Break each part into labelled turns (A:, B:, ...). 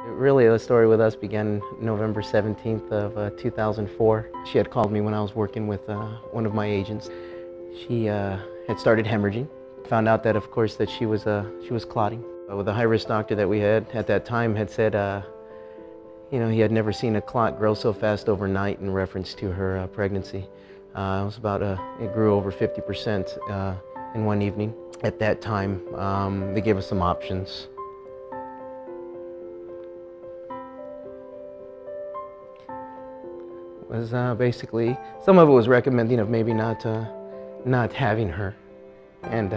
A: Really, the story with us began November 17th of 2004. She had called me when I was working with one of my agents. She had started hemorrhaging. Found out that, of course, that she was clotting. With the high-risk doctor that we had at that time had said, you know, he had never seen a clot grow so fast overnight in reference to her pregnancy. It grew over 50% in one evening. At that time, they gave us some options. Was basically, some of it was recommending of maybe not having her, and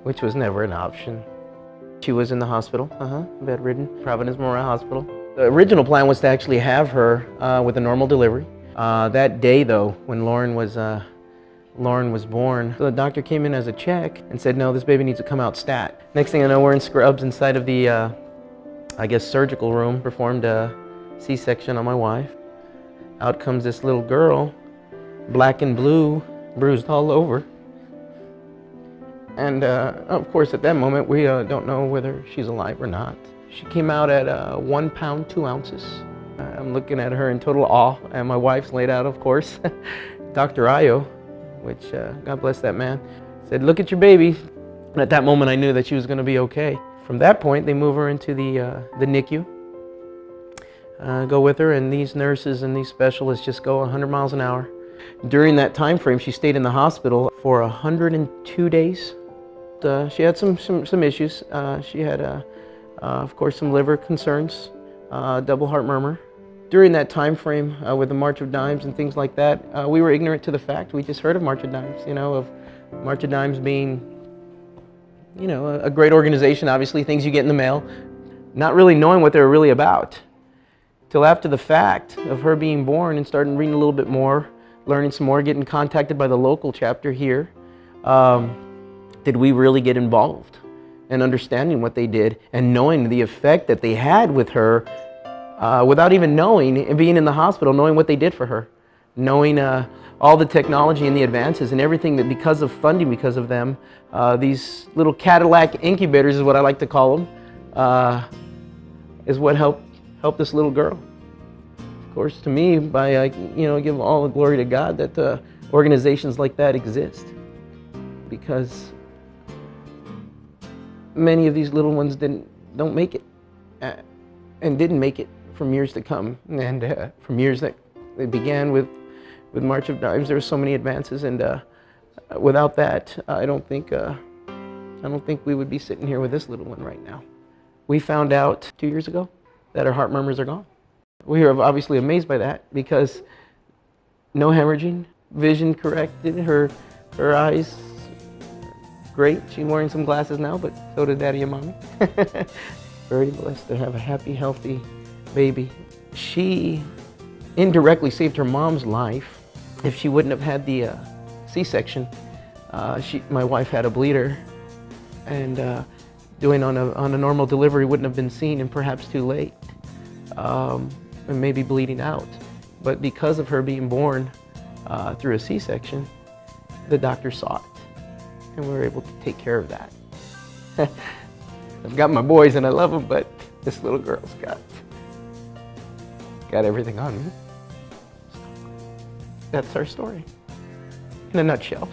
A: which was never an option. She was in the hospital, bedridden, Providence Memorial Hospital. The original plan was to actually have her with a normal delivery. That day, though, when Loren was born, the doctor came in as a check and said, no, this baby needs to come out stat. Next thing I know, we're in scrubs inside of the, I guess, surgical room, performed a C-section on my wife. Out comes this little girl, black and blue, bruised all over. And of course, at that moment, we don't know whether she's alive or not. She came out at 1 pound, 2 ounces. I'm looking at her in total awe, and my wife's laid out, of course. Dr. Ayo, which, God bless that man, said, look at your baby. And at that moment, I knew that she was going to be okay. From that point, they move her into the NICU. Go with her, and these nurses and these specialists just go 100 miles an hour. During that time frame, she stayed in the hospital for 102 days. She had some issues. She had, of course, some liver concerns, double heart murmur. During that time frame, with the March of Dimes and things like that, we were ignorant to the fact. We just heard of March of Dimes, you know, of March of Dimes being, you know, a great organization, obviously, things you get in the mail, not really knowing what they were really about. Till after the fact of her being born and starting reading a little bit more, learning some more, getting contacted by the local chapter here, did we really get involved in understanding what they did and knowing the effect that they had with her without even knowing and being in the hospital, knowing what they did for her, knowing all the technology and the advances and everything that because of funding, because of them, these little Cadillac incubators is what I like to call them, is what helped this little girl. Of course, to me, give all the glory to God that organizations like that exist, because many of these little ones don't make it, and didn't make it from years to come, and from years that it began with March of Dimes. There were so many advances, and without that, I don't think we would be sitting here with this little one right now. We found out 2 years ago that her heart murmurs are gone. We are obviously amazed by that because no hemorrhaging, vision corrected, her eyes great. She's wearing some glasses now, but so did Daddy and Mommy. Very blessed to have a happy, healthy baby. She indirectly saved her mom's life. If she wouldn't have had the C-section, my wife had a bleeder, and doing on a normal delivery wouldn't have been seen, and perhaps too late, and maybe bleeding out. But because of her being born through a C-section, the doctor saw it, and we were able to take care of that. I've got my boys and I love them, but this little girl's got everything on me. That's our story in a nutshell.